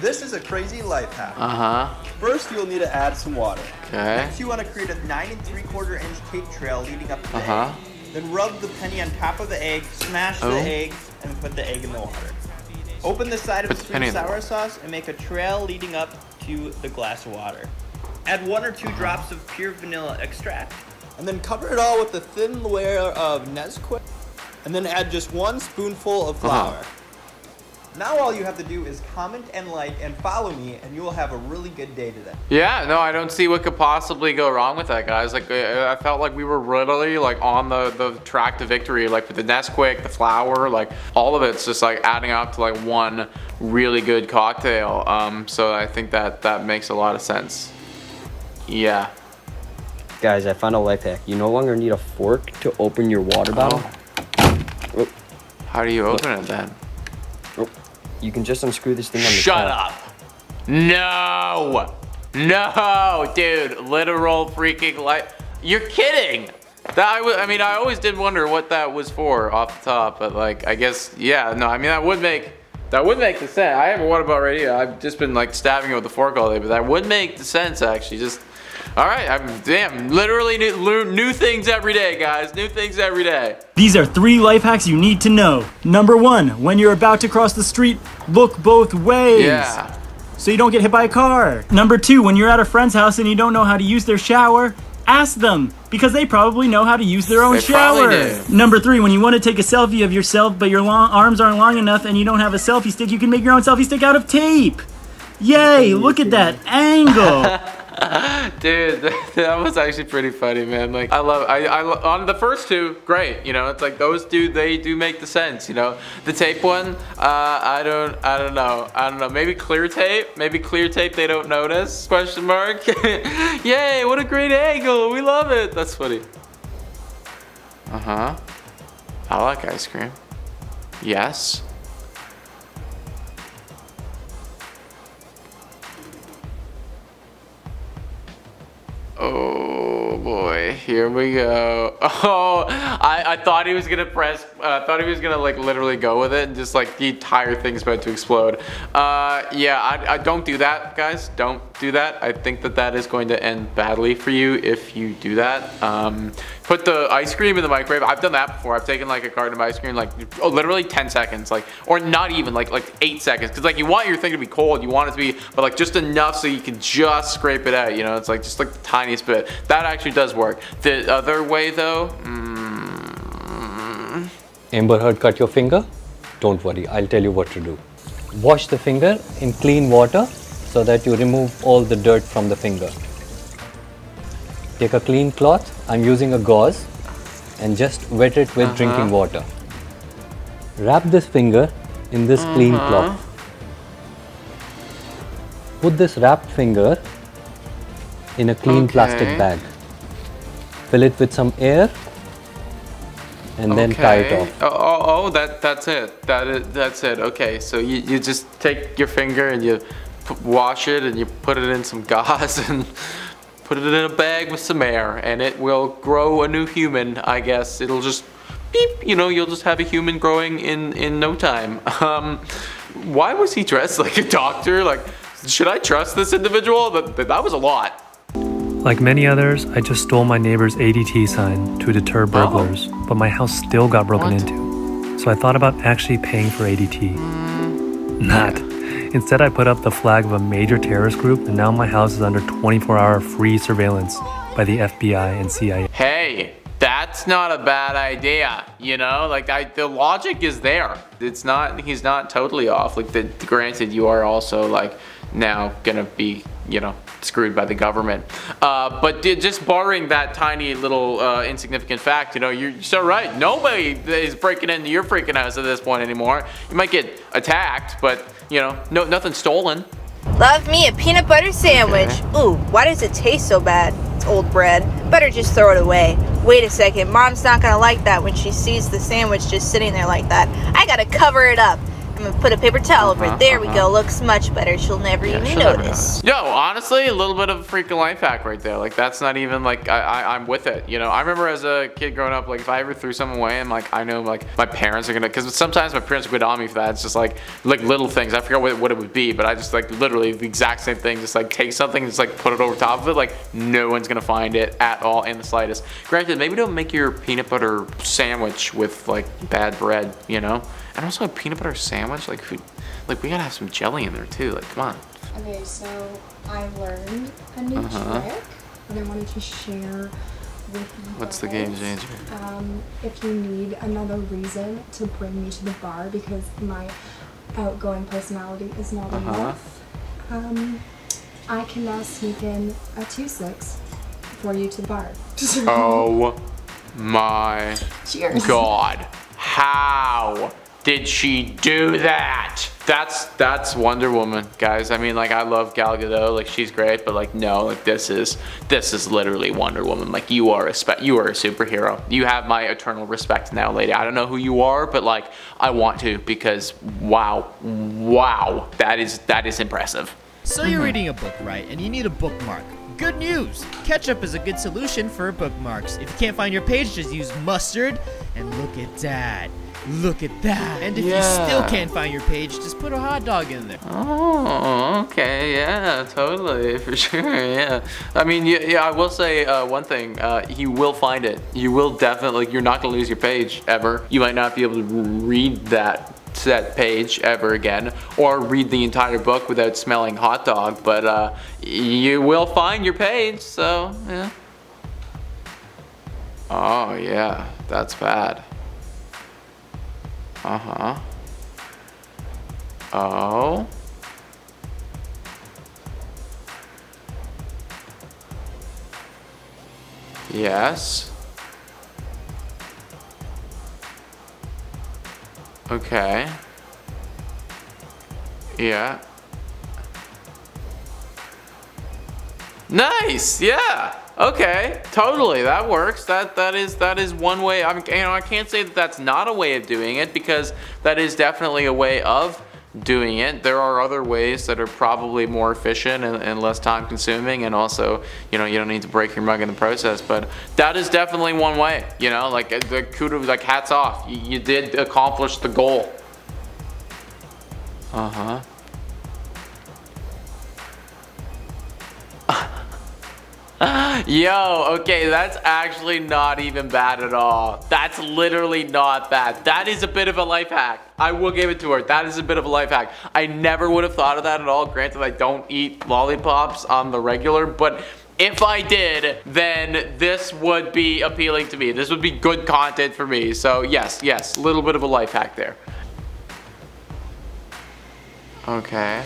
This is a crazy life hack. Uh-huh. First, you'll need to add some water. Okay. Next, you want to create a 9 3/4 inch tape trail leading up to the egg. Then rub the penny on top of the egg, smash the egg, and put the egg in the water. Open the side of the sweet and sour sauce and make a trail leading up to the glass of water. Add 1 or 2 drops of pure vanilla extract. And then cover it all with a thin layer of Nesquik. And then add just 1 spoonful of flour. Now all you have to do is comment and like and follow me, and you will have a really good day today. Yeah, no, I don't see what could possibly go wrong with that, guys. Like, I felt like we were literally like on the track to victory, like with the Nesquik, the flour, like all of it's just like adding up to like one really good cocktail. So I think that makes a lot of sense. Yeah. Guys, I found a life hack. You no longer need a fork to open your water bottle. Oh. How do you open it then? You can just unscrew this thing on the Shut top. up! No! No, dude! Literal freaking light. You're kidding! I mean, I always did wonder what that was for off the top, but like, I guess, yeah, no, I mean, that would make the sense. I have a water bottle right here. I've just been like stabbing it with a fork all day, but that would make the sense actually. Just, all right, damn, literally new things every day, guys. New things every day. These are 3 life hacks you need to know. Number 1, when you're about to cross the street, look both ways. Yeah. So you don't get hit by a car. Number 2, when you're at a friend's house and you don't know how to use their shower, ask them, because they probably know how to use their own shower. Number 3, when you want to take a selfie of yourself, but your arms aren't long enough and you don't have a selfie stick, you can make your own selfie stick out of tape. Yay, look at that angle. Dude, that was actually pretty funny, man. Like, I on the first 2, great. You know, it's like they do make the sense. You know, the tape one, I don't know. Maybe clear tape. They don't notice? Question mark. Yay! What a great angle. We love it. That's funny. I like ice cream. Yes. Oh boy, here we go. Oh, I thought he was gonna like literally go with it and just like the entire thing's about to explode. Yeah, I don't do that, guys. Don't do that. I think that is going to end badly for you if you do that. Put the ice cream in the microwave. I've done that before. I've taken like a carton of ice cream, like literally 10 seconds, like, or not even like 8 seconds. Cause like you want your thing to be cold, you want it to be, but like just enough so you can just scrape it out. You know, it's like just like the tiniest bit. That actually does work. The other way though, Amber Heard cut your finger? Don't worry, I'll tell you what to do. Wash the finger in clean water so that you remove all the dirt from the finger. Take a clean cloth, I'm using a gauze, and just wet it with drinking water. Wrap this finger in this clean cloth. Put this wrapped finger in a clean plastic bag. Fill it with some air and then tie it off. That's it. That's it. Okay, so you just take your finger and you wash it and you put it in some gauze and put it in a bag with some air, and it will grow a new human, I guess. It'll just beep, you know, you'll just have a human growing in no time. Why was he dressed like a doctor? Like, should I trust this individual? That was a lot. Like many others, I just stole my neighbor's ADT sign to deter burglars, but my house still got broken into. So I thought about actually paying for ADT. Not. Instead, I put up the flag of a major terrorist group, and now my house is under 24-hour free surveillance by the FBI and CIA. Hey, that's not a bad idea, you know? Like, the logic is there. He's not totally off. Like, granted, you are also, like, now gonna be, you know, screwed by the government. But just barring that tiny little insignificant fact, you know, you're so right. Nobody is breaking into your freaking house at this point anymore. You might get attacked, but, you know, nothing stolen. Love me a peanut butter sandwich. Ooh, why does it taste so bad? It's old bread. Better just throw it away. Wait a second, Mom's not gonna like that when she sees the sandwich just sitting there like that. I gotta cover it up. I'm gonna put a paper towel over it. There we go. Looks much better. She'll never even notice. Yo, honestly, a little bit of a freaking life hack right there. Like, that's not even like, I'm with it. You know, I remember as a kid growing up, like, if I ever threw something away and like, I know like my parents are gonna, because sometimes my parents would get on me for that. It's just like little things. I forgot what it would be, but I just like literally the exact same thing. Just like take something and just like put it over top of it. Like, no one's gonna find it at all in the slightest. Granted, maybe don't make your peanut butter sandwich with like bad bread, you know? And also a peanut butter sandwich, like we gotta have some jelly in there too. Like, come on. Okay, so I learned a new trick that I wanted to share with you. What's the game changer? If you need another reason to bring me to the bar because my outgoing personality is not enough, I can now sneak in a 2-6 for you to the bar. Oh my Cheers. God. How did she do that? That's Wonder Woman, guys. I mean, like, I love Gal Gadot, like, she's great, but like, no, like, this is literally Wonder Woman. Like, you are a superhero. You have my eternal respect now, lady. I don't know who you are, but like, I want to, because wow, that is impressive. So you're reading a book, right? And you need a bookmark. Good news! Ketchup is a good solution for bookmarks. If you can't find your page, just use mustard, and look at that. Look at that. And if you still can't find your page, just put a hot dog in there. Oh, okay, yeah, totally, for sure, yeah. I mean, yeah, I will say one thing, you will find it. You will definitely, you're not gonna lose your page, ever. You might not be able to read that page ever again, or read the entire book without smelling hot dog, but you will find your page, so, yeah. Oh, yeah, that's bad. Oh. Yes. Okay. Yeah. Nice. Yeah. Okay. Totally. That works. That is one way. I mean, you know, I can't say that that's not a way of doing it, because that is definitely a way of doing it. There are other ways that are probably more efficient and less time consuming, and also, you know, you don't need to break your mug in the process, but that is definitely one way, you know, like the kudos, like hats off. You did accomplish the goal. Yo, okay, that's actually not even bad at all. That's literally not bad. That is a bit of a life hack. I will give it to her. That is a bit of a life hack. I never would have thought of that at all. Granted, I don't eat lollipops on the regular, but if I did, then this would be appealing to me. This would be good content for me. So yes, a little bit of a life hack there. Okay.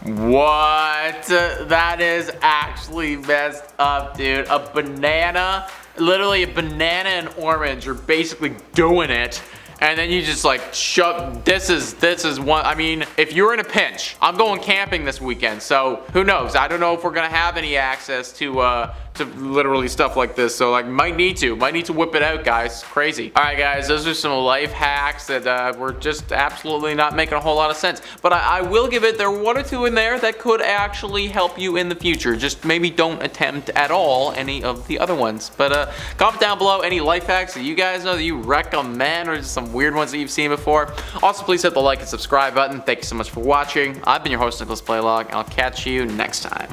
What? That is actually messed up, dude. A banana, literally a banana and orange are basically doing it. And then you just like shove, this is one, I mean, if you're in a pinch, I'm going camping this weekend, so who knows? I don't know if we're gonna have any access to literally stuff like this, so like might need to whip it out, guys. Crazy. All right, guys, those are some life hacks that were just absolutely not making a whole lot of sense, but I will give it, there were one or two in there that could actually help you in the future. Just maybe don't attempt at all any of the other ones. But comment down below any life hacks that you guys know that you recommend, or just some weird ones that you've seen before. Also, please hit the like and subscribe button. Thank you so much for watching. I've been your host, Nicholas Playlog, and I'll catch you next time.